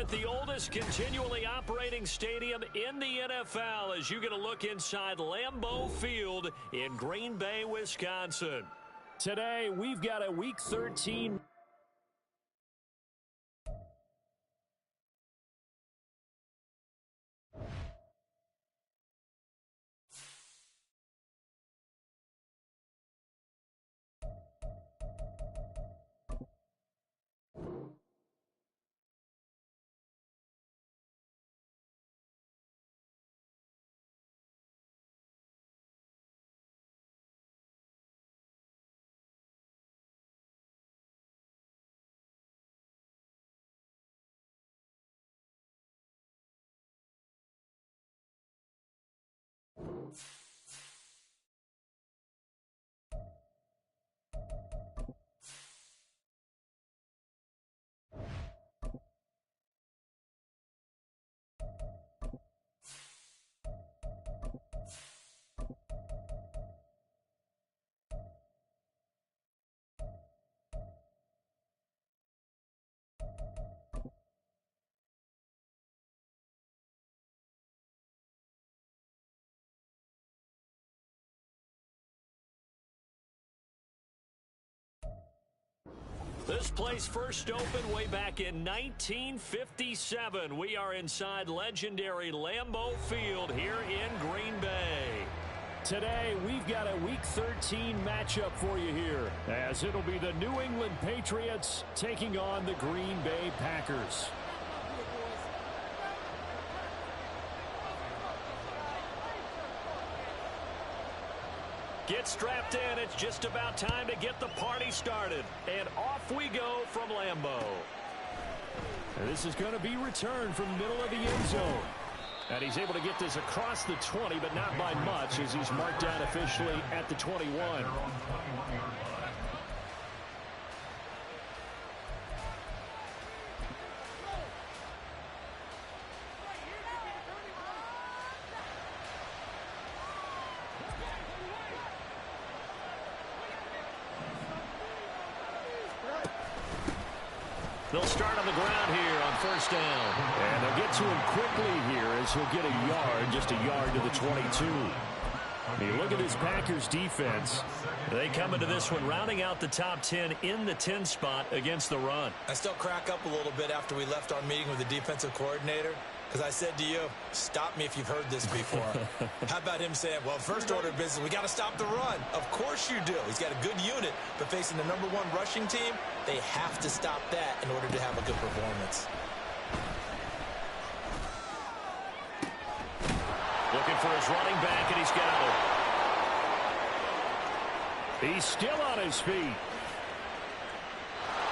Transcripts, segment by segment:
at the oldest continually operating stadium in the NFL as you get a look inside Lambeau Field in Green Bay, Wisconsin. Today, we've got a Week 13. This place first opened way back in 1957. We are inside legendary Lambeau Field here in Green Bay. Today, we've got a Week 13 matchup for you here, as it'll be the New England Patriots taking on the Green Bay Packers. Get strapped in. It's just about time to get the party started. And off we go from Lambeau. And this is going to be returned from the middle of the end zone. And he's able to get this across the 20, but not by much, as he's marked down officially at the 21. They'll start on the ground here on first down. And they'll get to him quickly here as he'll get a yard, just a yard to the 22. You look at this Packers defense. They come into this one rounding out the top 10 in the 10 spot against the run. I still crack up a little bit after we left our meeting with the defensive coordinator. Because I said to you, stop me if you've heard this before. How about him saying, well, first order of business, we got to stop the run. Of course you do. He's got a good unit, but facing the #1 rushing team, they have to stop that in order to have a good performance. Looking for his running back, and he's got it. He's still on his feet.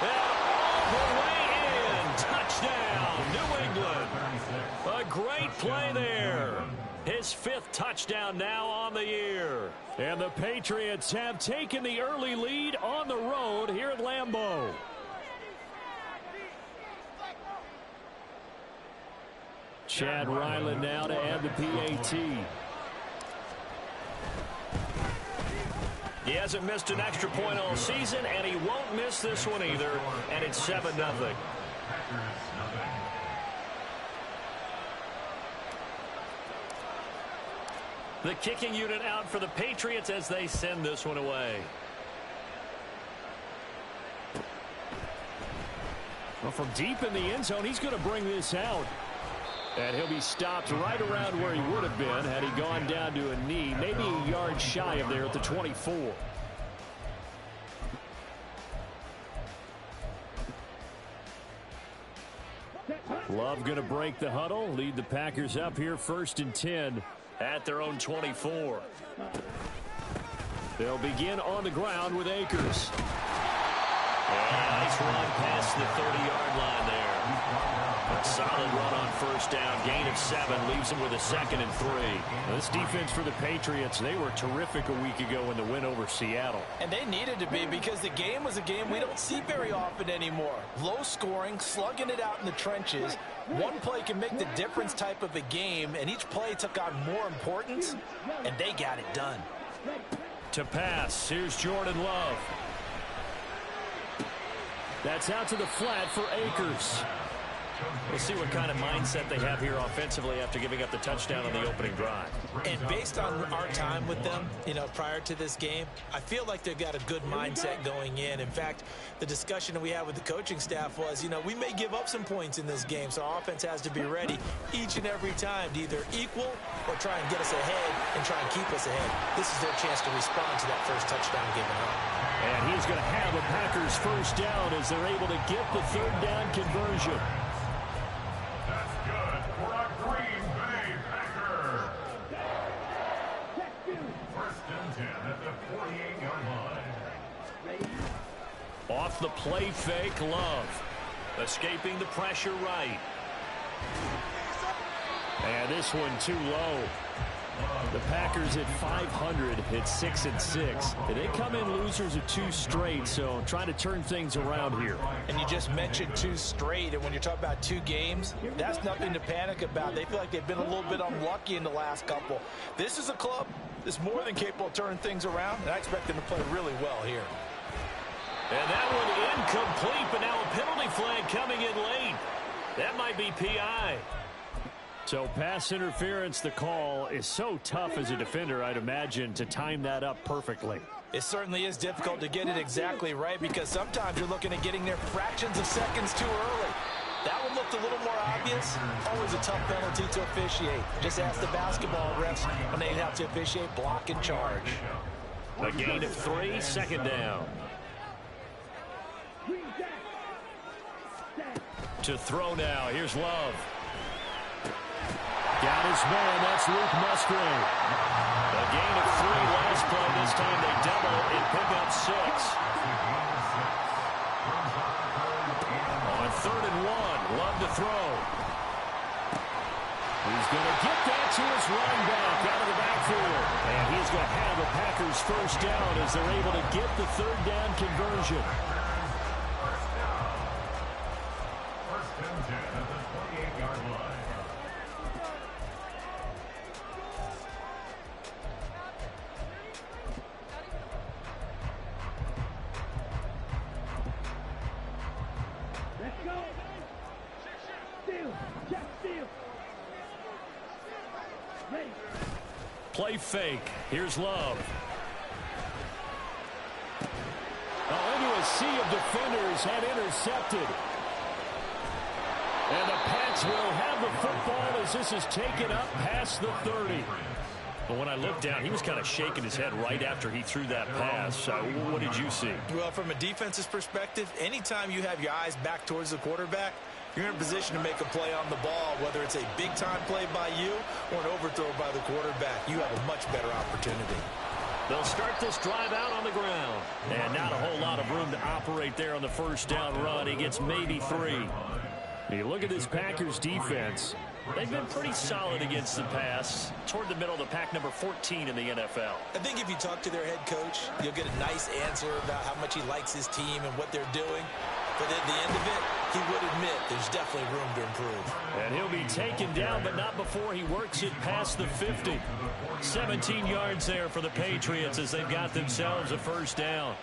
And all the way in. Touchdown, New England. A great play there. His 5th touchdown now on the year. And the Patriots have taken the early lead on the road here at Lambeau. Chad Ryland now to add the PAT. He hasn't missed an extra point all season, and he won't miss this one either. And it's 7-0. The kicking unit out for the Patriots as they send this one away. Well, from deep in the end zone, he's going to bring this out. And he'll be stopped right around where he would have been had he gone down to a knee, maybe a yard shy of there at the 24. Love going to break the huddle, lead the Packers up here 1st and 10 at their own 24. They'll begin on the ground with Akers. Nice run past the 30-yard line there. A solid run on first down. Gain of 7 leaves them with a 2nd and 3. Now, this defense for the Patriots, they were terrific a week ago in the win over Seattle. And they needed to be, because the game was a game we don't see very often anymore. Low scoring, slugging it out in the trenches. One play can make the difference type of a game, and each play took on more importance, and they got it done. To pass, here's Jordan Love. That's out to the flat for Akers. We'll see what kind of mindset they have here offensively after giving up the touchdown on the opening drive. And based on our time with them, prior to this game, I feel like they've got a good mindset going in. In fact, the discussion that we had with the coaching staff was, we may give up some points in this game, so our offense has to be ready each and every time to either equal or try and get us ahead and try and keep us ahead. This is their chance to respond to that first touchdown given up. And he's going to have a Packers first down as they're able to get the third down conversion. That's good for a Green Bay Packer. First and 10 at the 48-yard line. Off the play fake, Love. Escaping the pressure right. And this one too low. The Packers at 500 hit 6-6. They come in losers of 2 straight, so trying to turn things around here. And you just mentioned 2 straight, and when you're talking about 2 games, that's nothing to panic about. They feel like they've been a little bit unlucky in the last couple. This is a club that's more than capable of turning things around, and I expect them to play really well here. And that one incomplete, but now a penalty flag coming in late. That might be PI. So pass interference, the call is so tough as a defender, I'd imagine, to time that up perfectly. It certainly is difficult to get it exactly right because sometimes you're looking at getting there fractions of seconds too early. That one looked a little more obvious. Always a tough penalty to officiate. Just ask the basketball refs when they have to officiate block and charge. A gain of 3, second down. To throw now, here's Love. Got his man, that's Luke Musgrave. A gain of 3 last play. This time they double and pick up 6. On 3rd and 1, Love to throw. He's going to get that to his running back out of the backfield. And he's going to have a Packers first down as they're able to get the third down conversion. First and 10 at the 28-yard line. Play fake. Here's Love. Into a sea of defenders had intercepted. And the Pats will have the football as this is taken up past the 30. But when I looked down, he was kind of shaking his head right after he threw that pass. What did you see? Well, from a defense's perspective, anytime you have your eyes back towards the quarterback, you're in a position to make a play on the ball, whether it's a big-time play by you or an overthrow by the quarterback. You have a much better opportunity. They'll start this drive out on the ground. And not a whole lot of room to operate there on the first down run. He gets maybe 3. You look at this Packers defense. They've been pretty solid against the pass. Toward the middle of the pack, number 14 in the NFL. I think if you talk to their head coach, you'll get a nice answer about how much he likes his team and what they're doing. But at the end of it, he would admit there's definitely room to improve. And he'll be taken down, but not before he works it past the 50. 17 yards there for the Patriots as they've got themselves a first down.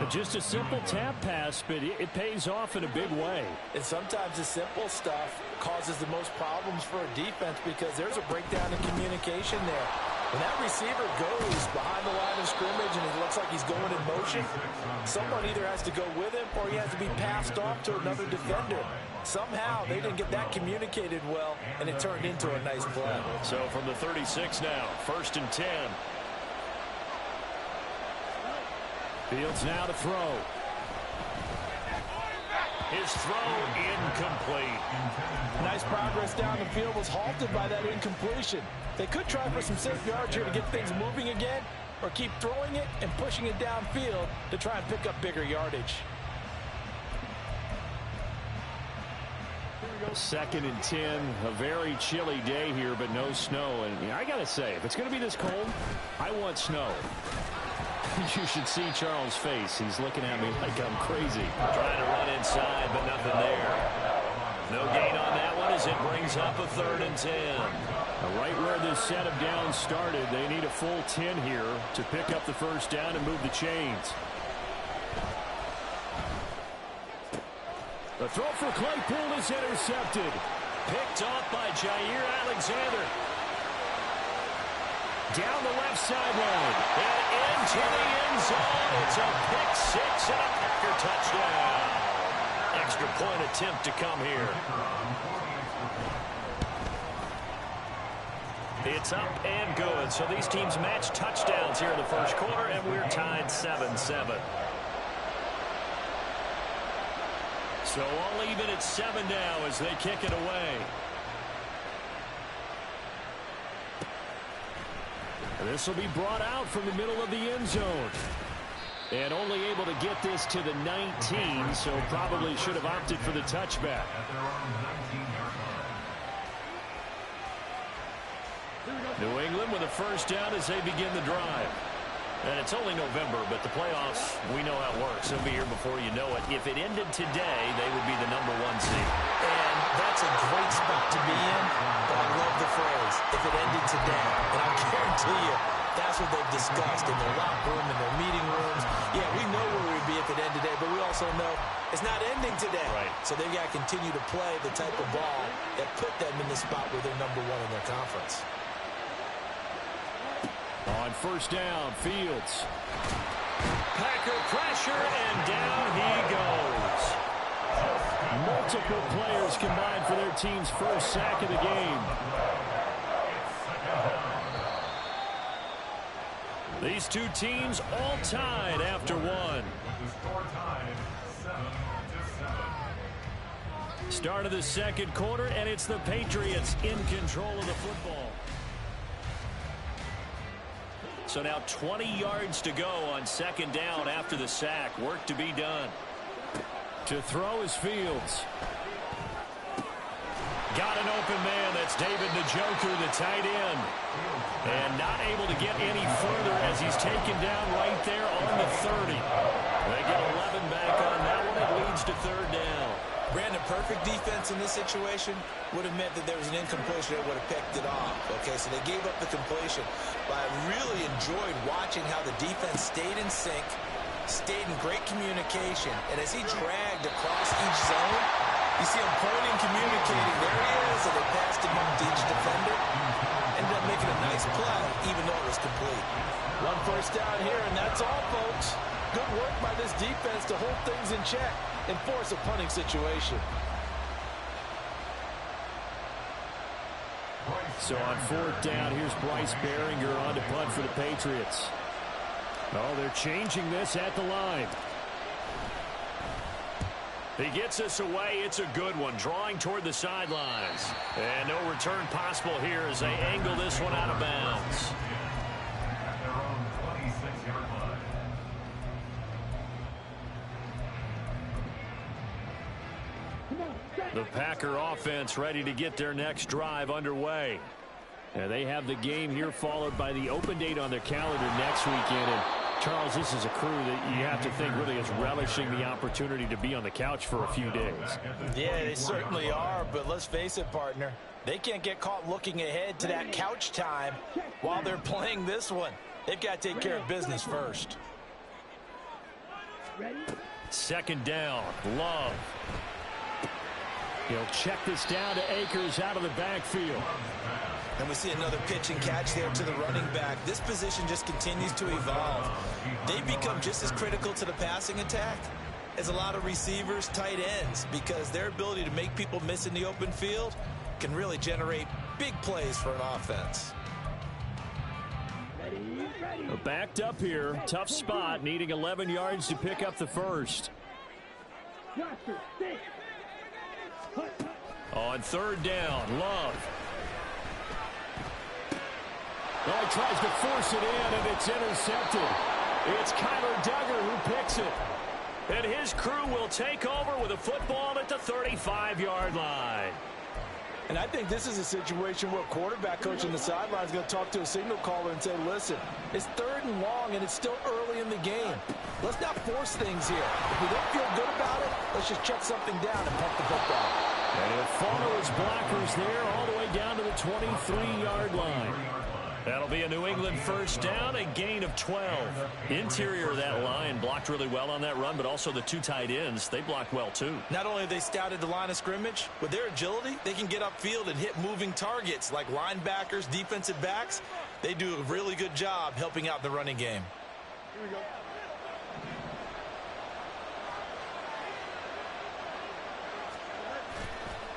Just a simple tap pass, but it pays off in a big way. And sometimes the simple stuff causes the most problems for a defense because there's a breakdown in communication there. When that receiver goes behind the line of scrimmage and it looks like he's going in motion, someone either has to go with him or he has to be passed off to another defender. Somehow they didn't get that communicated well, and it turned into a nice play. So from the 36 now, 1st and 10. Fields now to throw. His throw incomplete. Nice progress down the field was halted by that incompletion. They could try for some safe yards here to get things moving again, or keep throwing it and pushing it downfield to try and pick up bigger yardage. 2nd and 10, a very chilly day here, but no snow. And I got to say, if it's going to be this cold, I want snow. You should see Charles' face. He's looking at me like I'm crazy. Trying to run inside, but nothing there. No gain on that one as it brings up a 3rd and 10. Right where this set of downs started, they need a full 10 here to pick up the first down and move the chains. The throw for Claypool is intercepted. Picked off by Jair Alexander. Down the left sideline. And into the end zone. It's a pick six and a Packer touchdown. Extra point attempt to come here. It's up and good. So these teams match touchdowns here in the first quarter, and we're tied 7-7. So all even at 7 now as they kick it away. And this will be brought out from the middle of the end zone. And only able to get this to the 19, so probably should have opted for the touchback. New England with a first down as they begin the drive. And it's only November, but the playoffs, we know how it works. They'll be here before you know it. If it ended today, they would be the #1 seed. And that's a great spot to be in, but I love the phrase, if it ended today. And I guarantee you, that's what they've discussed in their locker room, in their meeting rooms. Yeah, we know where we'd be if it ended today, but we also know it's not ending today. Right. So they've got to continue to play the type of ball that put them in the spot where they're #1 in their conference. On first down, Fields. Packer pressure, and down he goes. Multiple players combined for their team's first sack of the game. These two teams all tied after one. Start of the second quarter, and it's the Patriots in control of the football. So now 20 yards to go on second down after the sack. Work to be done. To throw is Fields. Got an open man. That's David Njoku, the tight end. And not able to get any further as he's taken down right there on the 30. They get 11 back on that one. It leads to third down. Brandon, perfect defense in this situation would have meant that there was an incompletion that would have picked it off. Okay, so they gave up the completion. But I really enjoyed watching how the defense stayed in sync, stayed in great communication. And as he dragged across each zone, you see him pointing, communicating. There he is, and they passed him up to each defender. Ended up making a nice play, even though it was complete. One first down here, and that's all, folks. Good work by this defense to hold things in check and force a punting situation. So on fourth down, here's Bryce Behringer on to punt for the Patriots. Oh, they're changing this at the line. He gets us away. It's a good one. Drawing toward the sidelines. And no return possible here as they angle this one out of bounds. The Packer offense ready to get their next drive underway. And they have the game here followed by the open date on their calendar next weekend. And Charles, this is a crew that you have to think really is relishing the opportunity to be on the couch for a few days. Yeah, they certainly are, but let's face it, partner. They can't get caught looking ahead to that couch time while they're playing this one. They've got to take care of business first. Second down, Love. He'll check this down to Akers out of the backfield. And we see another pitch and catch there to the running back. This position just continues to evolve. They become just as critical to the passing attack as a lot of receivers, tight ends, because their ability to make people miss in the open field can really generate big plays for an offense. Backed up here, tough spot, needing 11 yards to pick up the first. On third down, Love. Oh, he tries to force it in, and it's intercepted. It's Kyler Duggar who picks it. And his crew will take over with a football at the 35-yard line. And I think this is a situation where a quarterback coach on the sideline is going to talk to a signal caller and say, listen, it's third and long, and it's still early in the game. Let's not force things here. If we don't feel good about it, let's just check something down and punt the football. And he'll follow his blockers there all the way down to the 23-yard line. That'll be a New England first down, a gain of 12. Interior of that line blocked really well on that run, but also the two tight ends, they blocked well too. Not only have they scouted the line of scrimmage, with their agility, they can get upfield and hit moving targets like linebackers, defensive backs. They do a really good job helping out the running game. Here we go.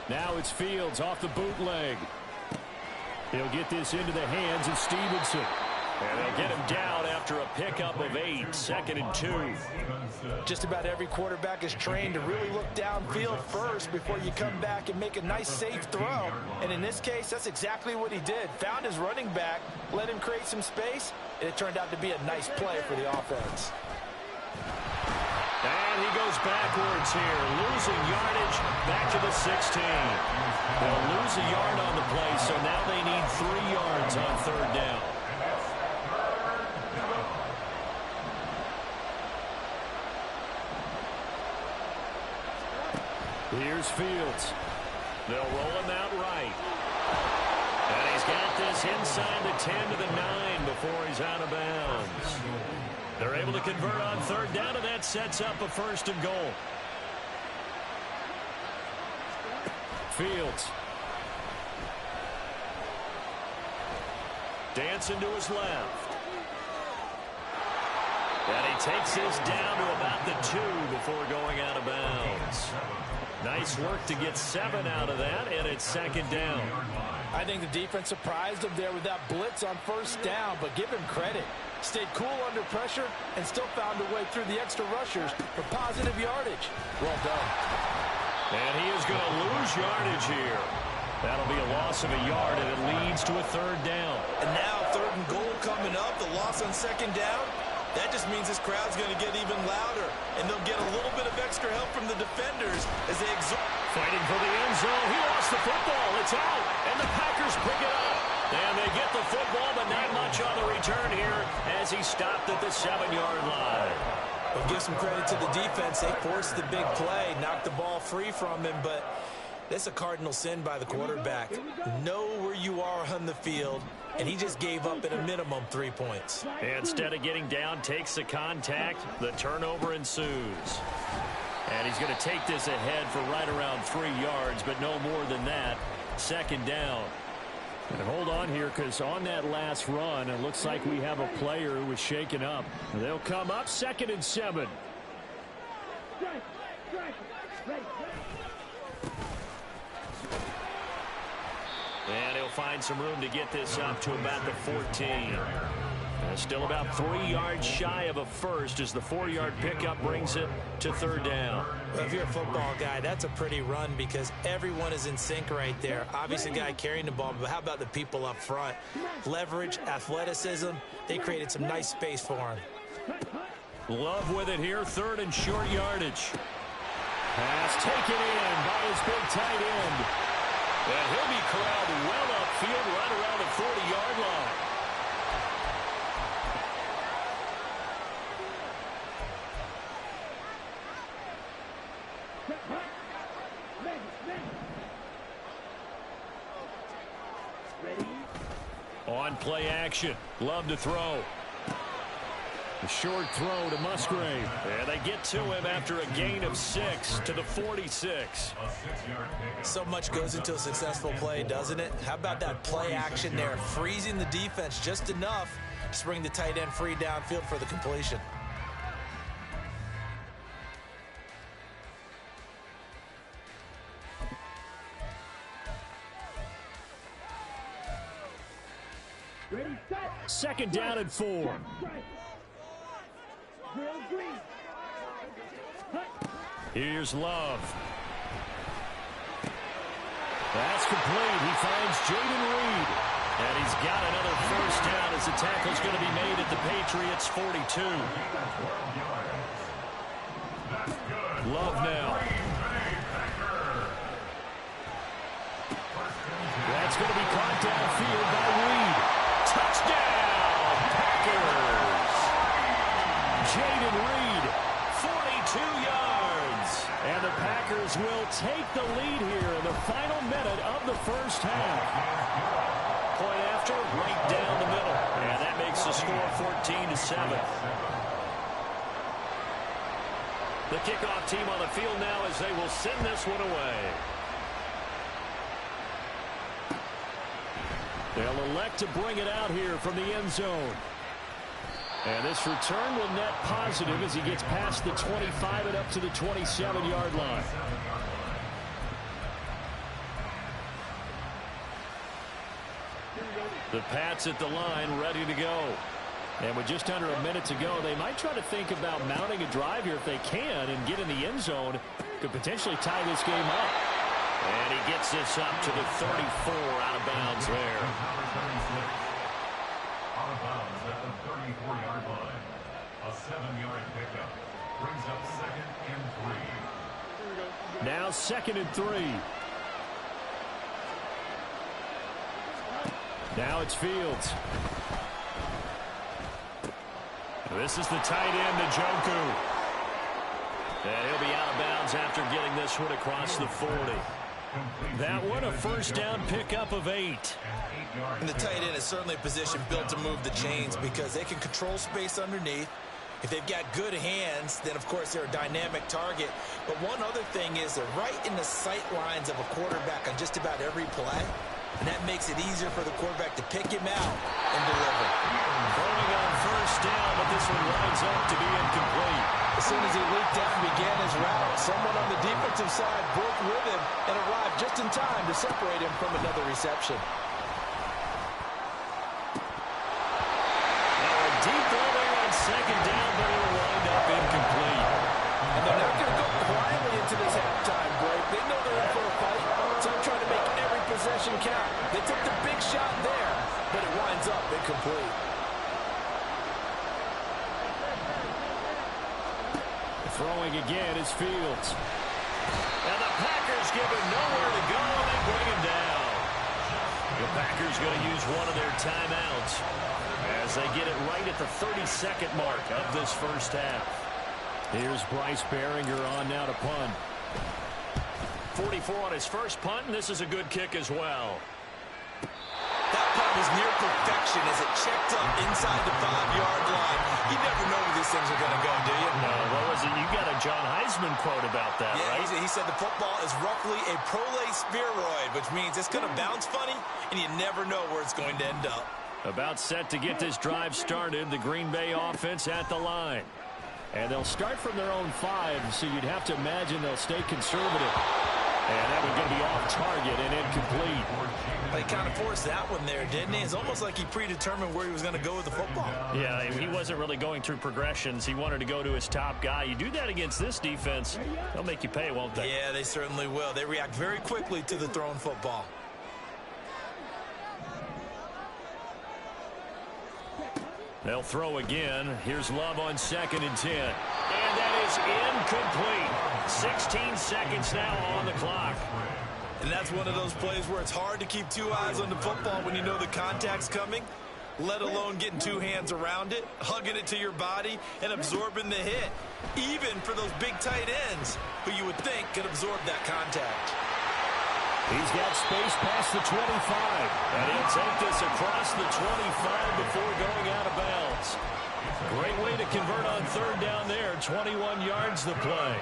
Now it's Fields off the bootleg. He'll get this into the hands of Stevenson. And they'll get him down after a pickup of 8, 2nd and 2. Just about every quarterback is trained to really look downfield first before you come back and make a nice, safe throw. And in this case, that's exactly what he did. Found his running back, let him create some space, and it turned out to be a nice play for the offense. And he goes backwards here, losing yardage back to the 16. They'll lose a yard on the play, so now they need 3 yards on 3rd down. Here's Fields. They'll roll him out right. And he's got this inside the 10 to the 9 before he's out of bounds. They're able to convert on 3rd down, and that sets up a 1st and goal. Fields. Dancing to his left. And he takes this down to about the 2 before going out of bounds. Nice work to get 7 out of that, and it's 2nd down. I think the defense surprised him there with that blitz on 1st down, but give him credit. Stayed cool under pressure and still found a way through the extra rushers for positive yardage. Well done. And he is going to lose yardage here. That'll be a loss of a yard, and it leads to a 3rd down. And now 3rd and goal coming up, the loss on 2nd down. That just means this crowd's going to get even louder, and they'll get a little bit of extra help from the defenders as they exert. Fighting for the end zone. He lost the football. It's out, and the Packers pick it up. And they get the football, but not much on the return here as he stopped at the 7-yard line. Well, give some credit to the defense. They forced the big play, knocked the ball free from him, but that's a cardinal sin by the quarterback. Know where you are on the field, and he just gave up at a minimum 3 points. Instead of getting down, takes the contact. The turnover ensues. And he's going to take this ahead for right around 3 yards, but no more than that. 2nd down. And hold on here, because on that last run, it looks like we have a player who was shaken up. They'll come up 2nd and 7. And he'll find some room to get this up to about the 14. Still about 3 yards shy of a first as the 4-yard pickup brings it to 3rd down. Well, if you're a football guy, that's a pretty run because everyone is in sync right there. Obviously, the guy carrying the ball, but how about the people up front? Leverage, athleticism, they created some nice space for him. Love with it here, 3rd and short yardage. Pass taken in by his big tight end. And he'll be corralled well upfield right around the 40-yard line. On play action. Love to throw. A short throw to Musgrave. And they get to him after a gain of 6 to the 46. So much goes into a successful play, doesn't it? How about that play action there? Freezing the defense just enough to bring the tight end free downfield for the completion. Second down and 4. Here's Love. That's complete. He finds Jaden Reed. And he's got another first down as the tackle's going to be made at the Patriots' 42. Love now. That's going to be caught downfield by Reed. Touchdown, Packers! Jaden Reed, 42 yards. And the Packers will take the lead here in the final minute of the first half. point after, right down the middle. And that makes the score 14-7. The kickoff team on the field now as they will send this one away. They'll elect to bring it out here from the end zone. And this return will net positive as he gets past the 25 and up to the 27-yard line. The Pats at the line, ready to go. And with just under a minute to go, they might try to think about mounting a drive here if they can and get in the end zone. Could potentially tie this game up. And he gets this up to the 34, out of bounds there. Out of bounds at the 34-yard line. A 7-yard pickup. Brings up 2nd and 3. Now 2nd and 3. Now it's Fields. This is the tight end, Njoku. And he'll be out of bounds after getting this one across the 40. That one a first down pickup of 8. And the tight end is certainly a position built to move the chains because they can control space underneath. If they've got good hands, then, of course, they're a dynamic target. But one other thing is they're right in the sight lines of a quarterback on just about every play. And that makes it easier for the quarterback to pick him out and deliver. Throwing on first down, but this one winds up to be incomplete. As soon as he leaped out and began his route, someone on the defensive side broke with him and arrived just in time to separate him from another reception. Now a deep ball there on second down, but it'll wind up incomplete. And they're not going to go quietly into this halftime break. They know they're in for a fight, so they're trying to make every possession count. They took the big shot there, but it winds up incomplete. Throwing again is Fields. And the Packers give him nowhere to go, and they bring him down. The Packers going to use one of their timeouts as they get it right at the 32nd mark of this first half. Here's Bryce Behringer on now to punt. 44 on his first punt, and this is a good kick as well. That punt was near perfection as it checked up inside the 5-yard line. You never know where these things are going to go, do you? No, what was it? You got a John Heisman quote about that, yeah, right? He said the football is roughly a prolate spheroid, which means it's going to bounce funny, and you never know where it's going to end up. About set to get this drive started, the Green Bay offense at the line. And they'll start from their own 5, so you'd have to imagine they'll stay conservative. And that one's going to be off target and incomplete. He kind of forced that one there, didn't he? It's almost like he predetermined where he was going to go with the football. Yeah, he wasn't really going through progressions. He wanted to go to his top guy. You do that against this defense, they'll make you pay, won't they? Yeah, they certainly will. They react very quickly to the thrown football. They'll throw again. Here's Love on 2nd and 10. And that is incomplete. 16 seconds now on the clock. And that's one of those plays where it's hard to keep 2 eyes on the football when you know the contact's coming, let alone getting 2 hands around it, hugging it to your body, and absorbing the hit. Even for those big tight ends who you would think could absorb that contact. He's got space past the 25, and he'll take this across the 25 before going out of bounds. Great way to convert on 3rd down there. 21 yards to play.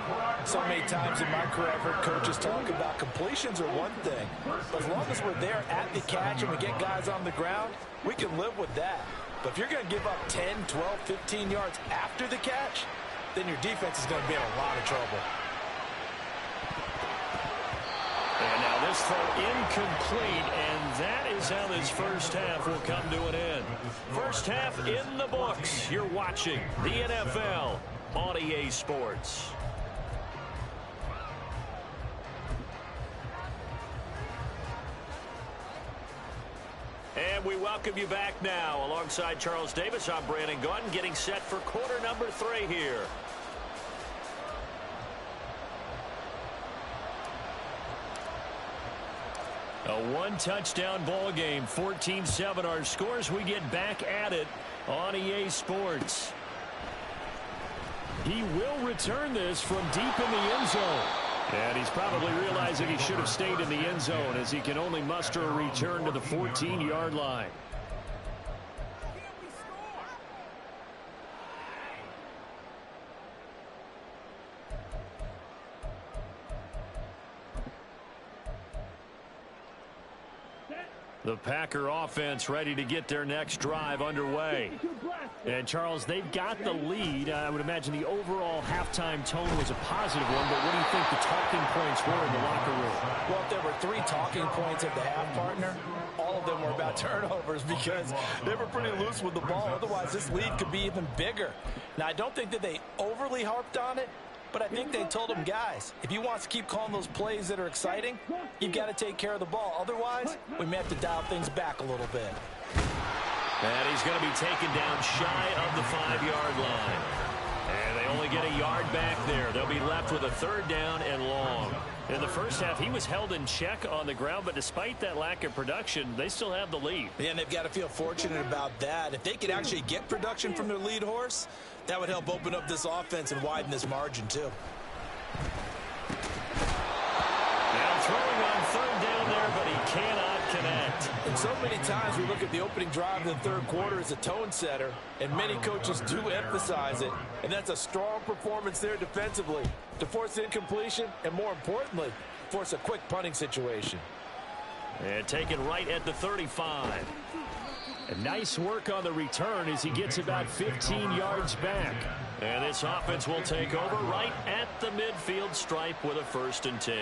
So many times in my career I've heard coaches talk about completions are one thing. But as long as we're there at the catch and we get guys on the ground, we can live with that. But if you're going to give up 10, 12, 15 yards after the catch, then your defense is going to be in a lot of trouble. And now this throw incomplete, and that is how this first half will come to an end. First half in the books. You're watching the NFL on EA Sports. And we welcome you back now. Alongside Charles Davis, I'm Brandon Gaudin, getting set for quarter number 3 here. A 1-touchdown ball game, 14-7 our scores. We get back at it on EA Sports. He will return this from deep in the end zone. And he's probably realizing he should have stayed in the end zone as he can only muster a return to the 14-yard line. The Packer offense ready to get their next drive underway. And, Charles, they've got the lead. I would imagine the overall halftime tone was a positive one, but what do you think the talking points were in the locker room? Well, if there were 3 talking points at the half, partner, all of them were about turnovers because they were pretty loose with the ball. Otherwise, this lead could be even bigger. Now, I don't think that they overly harped on it, but I think they told them, guys, if you want to keep calling those plays that are exciting, you've got to take care of the ball. Otherwise, we may have to dial things back a little bit. And he's going to be taken down shy of the 5-yard line. And they only get a yard back there. They'll be left with a 3rd down and long. In the first half, he was held in check on the ground, but despite that lack of production, they still have the lead. Yeah, and they've got to feel fortunate about that. If they could actually get production from their lead horse, that would help open up this offense and widen this margin, too. Now throwing on 3rd down there, but he cannot connect. And so many times we look at the opening drive of the 3rd quarter as a tone setter, and many coaches do emphasize it, and that's a strong performance there defensively to force incompletion and, more importantly, force a quick punting situation. And taken right at the 35. And nice work on the return as he gets about 15 yards back. And this offense will take over right at the midfield stripe with a 1st and 10.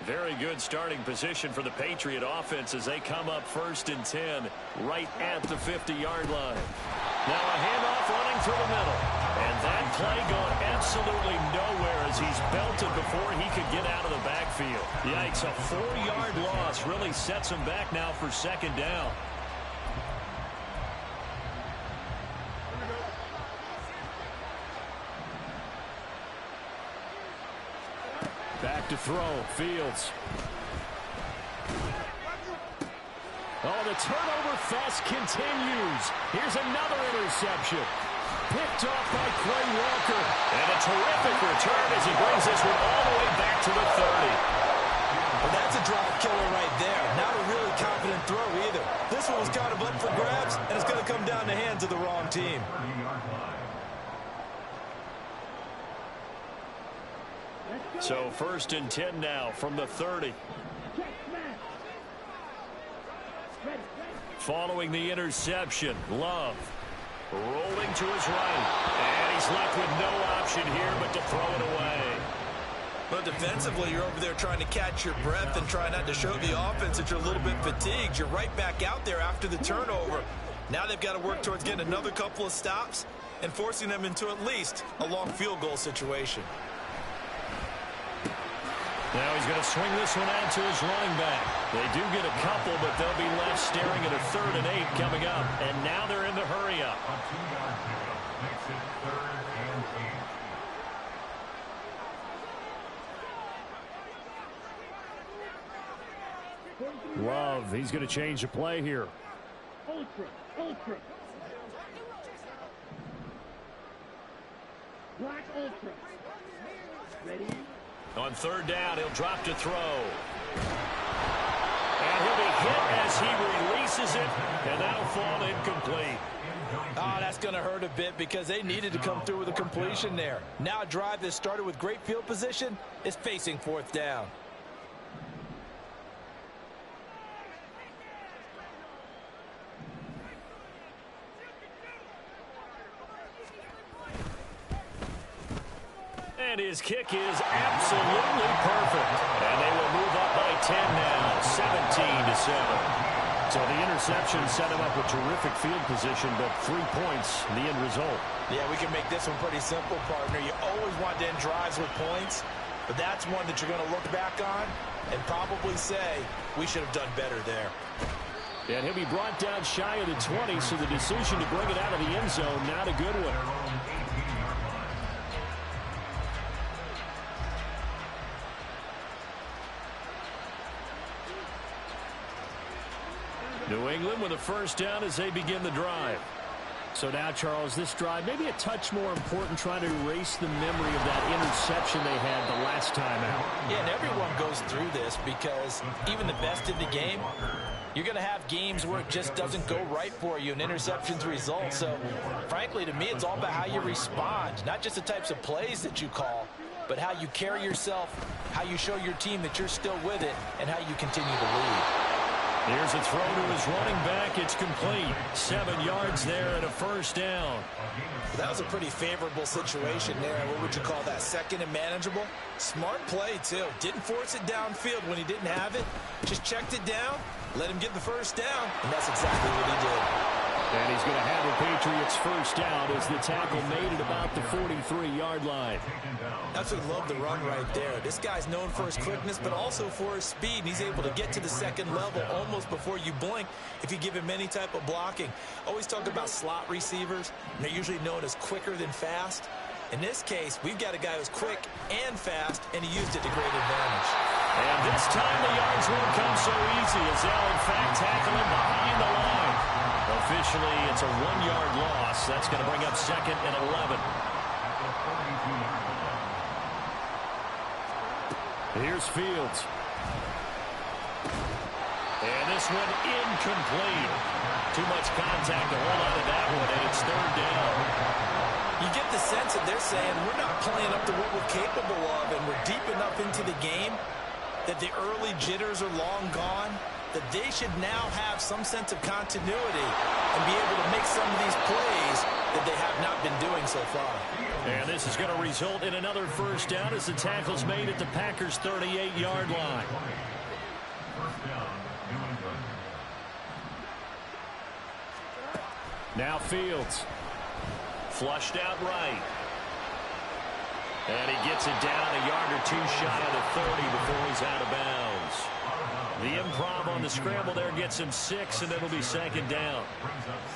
Very good starting position for the Patriot offense as they come up 1st and 10 right at the 50-yard line. Now a handoff running through the middle. And that play going absolutely nowhere as he's belted before he could get out of the backfield. Yikes, a 4-yard loss really sets him back now for 2nd down. Back to throw, Fields. Oh, the turnover fest continues. Here's another interception. Picked off by Quay Walker. And a terrific return as he brings this one all the way back to the 30. Well, that's a drop killer right there. Not a really confident throw either. This one was kind of up for grabs, and it's going to come down the hands of the wrong team. So 1st and 10 now from the 30. Following the interception, Love rolling to his right. And he's left with no option here but to throw it away. But defensively, you're over there trying to catch your breath and try not to show the offense that you're a little bit fatigued. You're right back out there after the turnover. Now they've got to work towards getting another couple of stops and forcing them into at least a long field goal situation. Now he's going to swing this one out to his running back. They do get a couple, but they'll be left staring at a 3rd and 8 coming up. And now they're in the hurry up. A 2-yard pickup makes it 3rd and 8. Love, he's going to change the play here. Ultra. Black Ultra. Ready? On 3rd down, he'll drop to throw. And he'll be hit as he releases it, and that'll fall incomplete. Oh, that's going to hurt a bit because they needed to come through with a completion there. Now a drive that started with great field position is facing 4th down. And his kick is absolutely perfect. And they will move up by 10 now, 17-7. So the interception set him up with terrific field position, but 3 points, the end result. Yeah, we can make this one pretty simple, partner. You always want to end drives with points, but that's one that you're going to look back on and probably say, we should have done better there. And he'll be brought down shy of the 20, so the decision to bring it out of the end zone, not a good one. New England with a 1st down as they begin the drive. So now, Charles, this drive maybe a touch more important, trying to erase the memory of that interception they had the last time out. Yeah, and everyone goes through this because even the best in the game, you're going to have games where it just doesn't go right for you and interceptions result. So, frankly, to me, it's all about how you respond, not just the types of plays that you call, but how you carry yourself, how you show your team that you're still with it, and how you continue to lead. Here's a throw to his running back. It's complete. 7 yards there and a first down. That was a pretty favorable situation there. What would you call that? Second and manageable? Smart play, too. Didn't force it downfield when he didn't have it. Just checked it down, let him get the first down, and that's exactly what he did. And he's going to have the Patriots first down as the tackle made it about the 43-yard line. Absolutely love the run right there. This guy's known for his quickness, but also for his speed. And he's able to get to the second level almost before you blink if you give him any type of blocking. Always talk about slot receivers, and they're usually known as quicker than fast. In this case, we've got a guy who's quick and fast, and he used it to great advantage. And this time the yards won't come so easy as they'll, in fact, tackle him behind the line. Officially, it's a 1-yard loss. That's going to bring up 2nd and 11. Here's Fields. And this one incomplete. Too much contact to hold on to that one, and it's 3rd down. You get the sense that they're saying we're not playing up to what we're capable of, and we're deep enough into the game that the early jitters are long gone, that they should now have some sense of continuity and be able to make some of these plays that they have not been doing so far. And this is going to result in another first down as the tackle's made at the Packers' 38-yard line. Now Fields. Flushed out right. And he gets it down a yard or two shy of the 30 before he's out of bounds. The improv on the scramble there gets him 6, and it'll be 2nd down.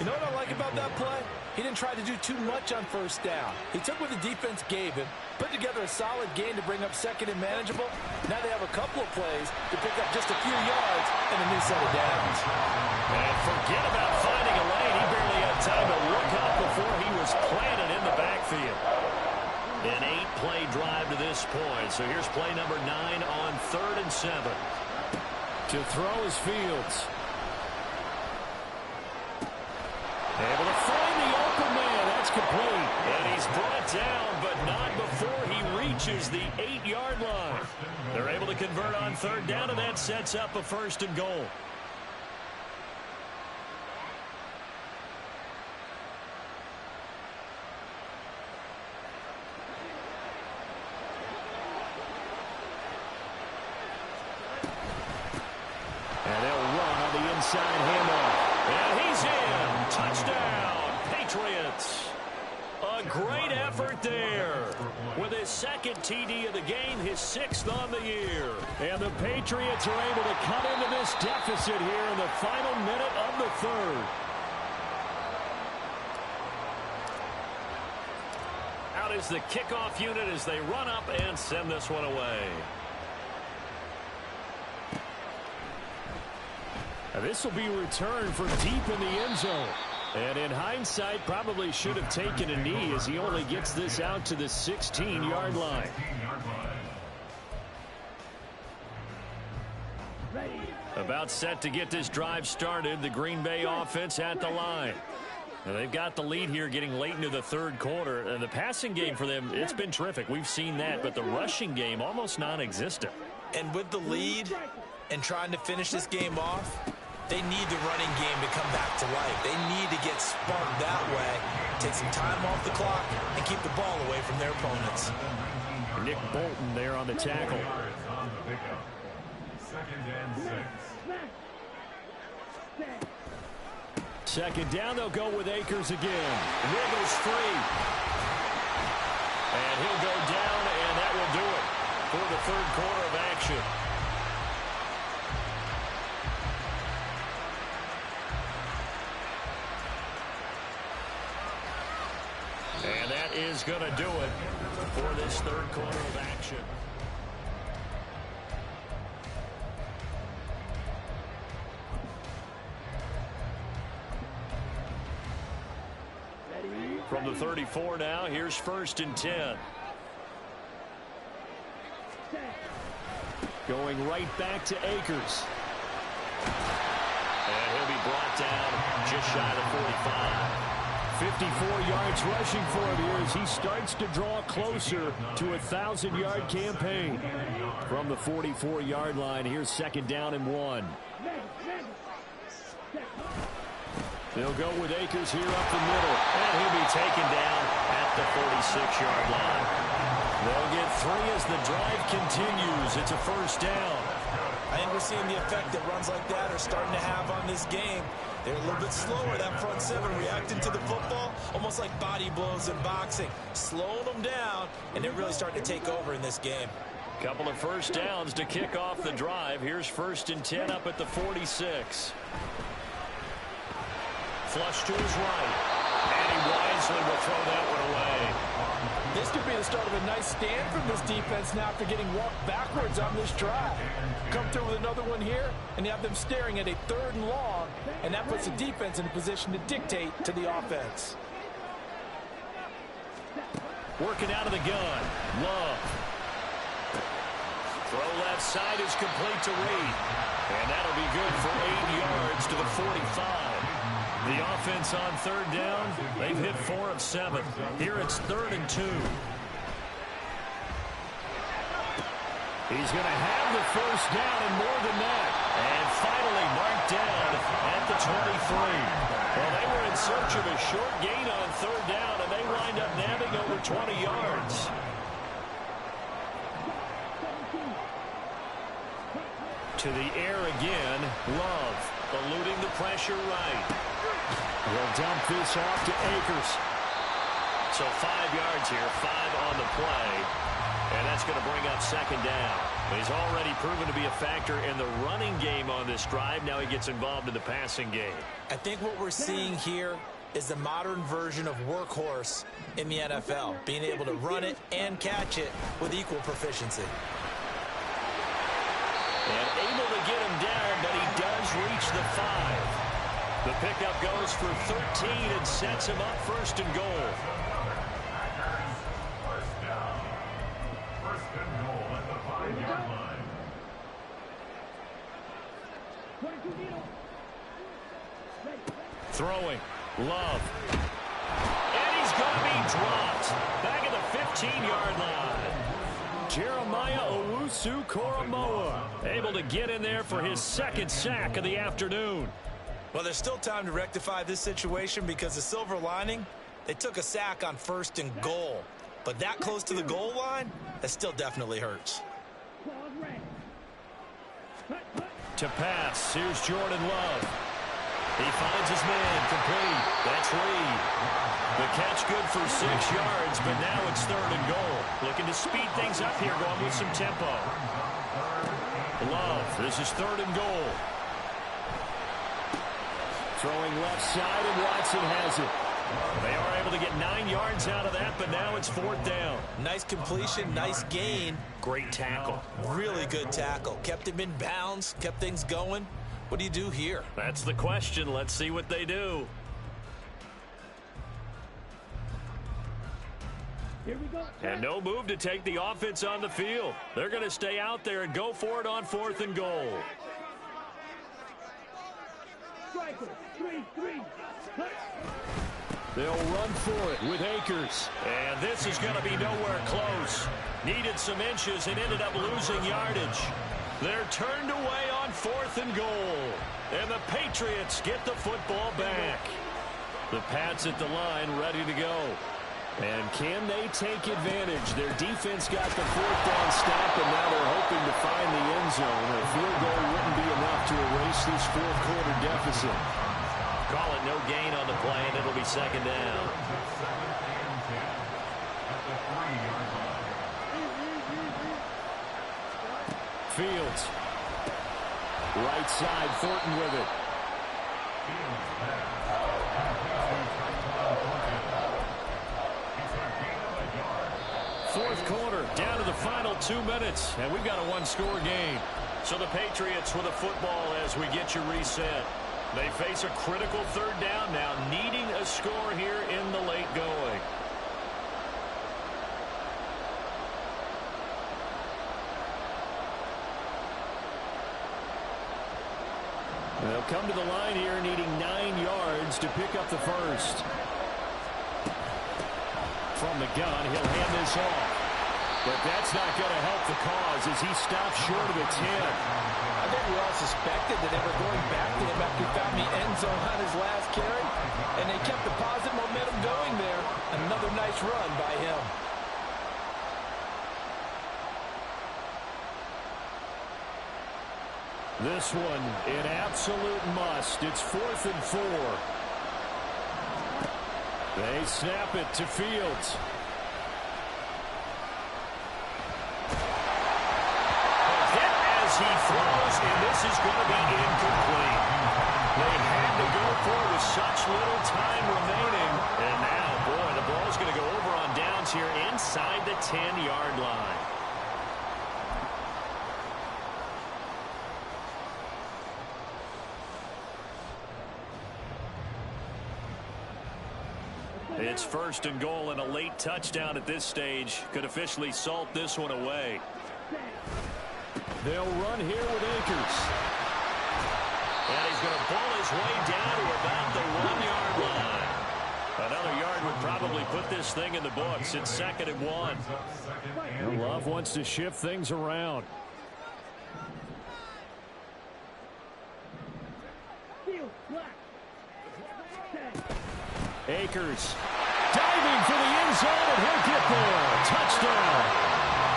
You know what I like about that play? He didn't try to do too much on first down. He took what the defense gave him, put together a solid game to bring up 2nd and manageable. Now they have a couple of plays to pick up just a few yards and a new set of downs. And forget about finding a lane. He barely had time to look up before he was planted in the backfield. An 8-play drive to this point. So here's play number 9 on 3rd and 7. To throw is Fields. Able to find the open man. That's complete. And he's brought down, but not before he reaches the 8-yard line. They're able to convert on 3rd down, and that sets up a 1st and goal. And they'll run on the inside handoff. And he's in. Touchdown, Patriots. A great effort there. With his 2nd TD of the game, his 6th on the year. And the Patriots are able to cut into this deficit here in the final minute of the 3rd. Out is the kickoff unit as they run up and send this one away. Now this will be returned from deep in the end zone. And in hindsight, probably should have taken a knee as he only gets this out to the 16-yard line. About set to get this drive started, the Green Bay offense at the line. Now they've got the lead here getting late into the 3rd quarter. And the passing game for them, it's been terrific. We've seen that, but the rushing game almost non-existent. And with the lead and trying to finish this game off, they need the running game to come back to life. They need to get sparked that way, take some time off the clock, and keep the ball away from their opponents. Nick Bolton there on the tackle. 2nd down, they'll go with Akers again. Wiggles free. And he'll go down, and that will do it for the 3rd quarter of action. And that is going to do it for this 3rd quarter of action. the 34 now. Here's 1st and 10. Going right back to Akers. And he'll be brought down just shy of the 45. 54 yards rushing for him here as he starts to draw closer to a 1,000-yard campaign. From the 44-yard line, here's 2nd down and 1. They'll go with Akers here up the middle. And he'll be taken down at the 46-yard line. They'll get 3 as the drive continues. It's a 1st down. I think we're seeing the effect that runs like that are starting to have on this game. They're a little bit slower, that front 7, reacting to the football, almost like body blows in boxing, slowing them down, and they're really starting to take over in this game. Couple of 1st downs to kick off the drive. Here's 1st and 10 up at the 46. Flush to his right, and he wisely will throw that one away. This could be the start of a nice stand from this defense now after getting walked backwards on this drive. Come through with another one here, and you have them staring at a 3rd and long, and that puts the defense in a position to dictate to the offense. Working out of the gun. Love. Throw left side is complete to Reed. And that'll be good for 8 yards to the 45. The offense on 3rd down, they've hit 4 of 7. Here it's 3rd and 2. He's going to have the 1st down and more than that. And finally marked down at the 23. Well, they were in search of a short gain on 3rd down, and they wind up nabbing over 20 yards. To the air again, Love, eluding the pressure right. We'll dump this off to Akers. So 5 yards here, 5 on the play. And that's going to bring up 2nd down. He's already proven to be a factor in the running game on this drive. Now he gets involved in the passing game. I think what we're seeing here is the modern version of workhorse in the NFL, being able to run it and catch it with equal proficiency. And able to get him down, but he does reach the 5. The pickup goes for 13 and sets him up 1st and goal. Throwing. Love. And he's going to be dropped. Back at the 15-yard line. Jeremiah Owusu-Koramoah able to get in there for his 2nd sack of the afternoon. Well, there's still time to rectify this situation because the silver lining, they took a sack on 1st and goal. But that close to the goal line, that still definitely hurts. To pass, here's Jordan Love. He finds his man, complete. That's Reed. The catch good for 6 yards, but now it's 3rd and goal. Looking to speed things up here, going with some tempo. Love, this is 3rd and goal. Throwing left side, and Watson has it. They are able to get 9 yards out of that, but now it's 4th down. Nice completion, nice gain. Great tackle. Really good tackle. Kept him in bounds, kept things going. What do you do here? That's the question. Let's see what they do. Here we go. And no move to take the offense on the field. They're going to stay out there and go for it on 4th and goal. Striker, 3-3. They'll run for it with Akers. And this is going to be nowhere close. Needed some inches and ended up losing yardage. They're turned away on 4th and goal. And the Patriots get the football back. The Pats at the line ready to go. And can they take advantage? Their defense got the 4th down stop, and now they're hoping to find the end zone. A field goal wouldn't be enough to erase this 4th quarter deficit. Call it no gain on the play, and it'll be 2nd down. Fields. Right side, Thornton with it. 4th quarter, down to the final 2 minutes, and we've got a 1-score game. So the Patriots with a football as we get you reset. They face a critical third down now, needing a score here in the late going. They'll come to the line here needing 9 yards to pick up the first. From the gun, he'll hand this off. But that's not going to help the cause as he stops short of the 10. I think we all suspected that they were going back to him after he found the end zone on his last carry, and they kept the positive momentum going there. Another nice run by him. This one, an absolute must. It's 4th and 4. They snap it to Fields. He throws, and this is going to be incomplete. They had to go for it with such little time remaining. And now, boy, the ball's going to go over on downs here inside the 10-yard line. It's 1st and goal, and a late touchdown at this stage could officially salt this one away. They'll run here with Akers. And he's going to pull his way down to about the 1-yard line. Another yard would probably put this thing in the books. It's 2nd and 1. Love wants to shift things around. Akers diving for the end zone, and he'll get there. Touchdown.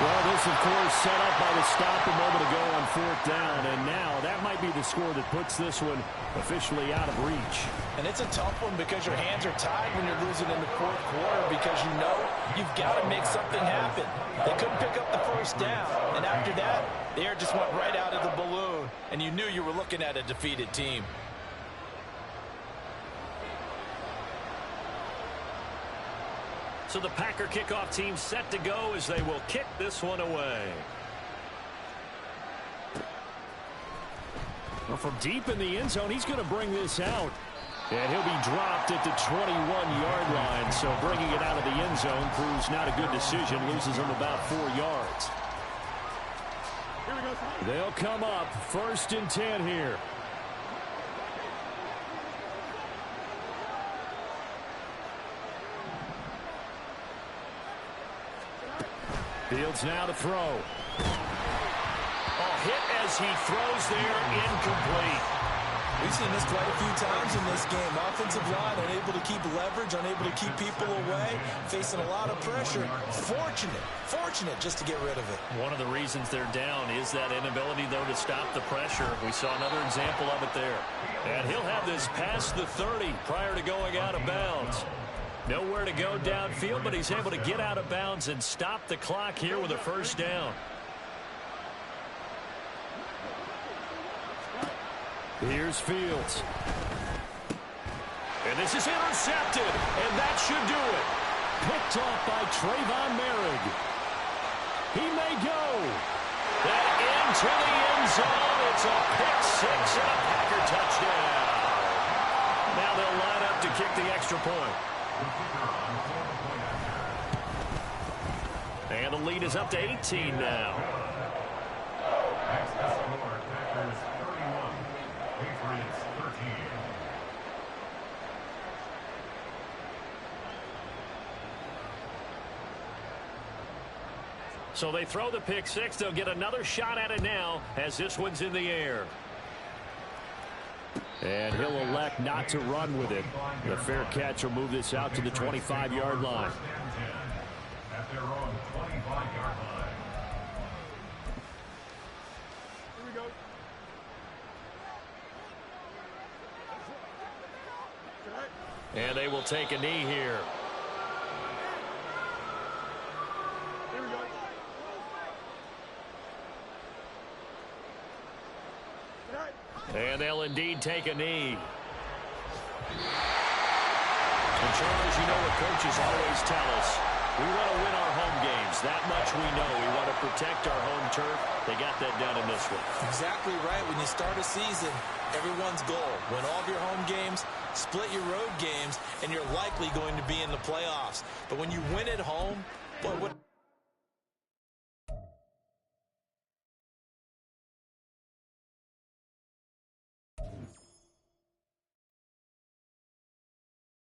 Well, this, of course, set up by the stop a moment ago on 4th down, and now that might be the score that puts this one officially out of reach. And it's a tough one because your hands are tied when you're losing in the 4th quarter because you know you've got to make something happen. They couldn't pick up the 1st down, and after that, the air just went right out of the balloon, and you knew you were looking at a defeated team. So the Packer kickoff team set to go as they will kick this one away. Well, from deep in the end zone, he's going to bring this out. And he'll be dropped at the 21-yard line. So bringing it out of the end zone proves not a good decision. Loses him about 4 yards. They'll come up 1st and 10 here. Fields now to throw. Hit as he throws there, incomplete. We've seen this quite a few times in this game. Offensive line unable to keep leverage, unable to keep people away, facing a lot of pressure. Fortunate just to get rid of it. One of the reasons they're down is that inability, though, to stop the pressure. We saw another example of it there. And he'll have this past the 30 prior to going out of bounds. Nowhere to go downfield, but he's able to get out of bounds and stop the clock here with a 1st down. Here's Fields. And this is intercepted, and that should do it. Picked off by Trayvon Merrick. He may go. And into the end zone. It's a pick 6 and a Packer touchdown. Now they'll line up to kick the extra point. And the lead is up to 18 now. Packers 31, Patriots 13. So they throw the pick 6. They'll get another shot at it now as this one's in the air. And he'll elect not to run with it. The fair catch will move this out to the 25-yard line. At their own 25-yard line. Here we go. And they will take a knee here. Here we go. And they'll indeed take a knee. And Charles, you know what coaches always tell us. We want to win our home games. That much we know. We want to protect our home turf. They got that done in this one. Exactly right. When you start a season, everyone's goal: win all of your home games, split your road games, and you're likely going to be in the playoffs. But when you win at home, boy, what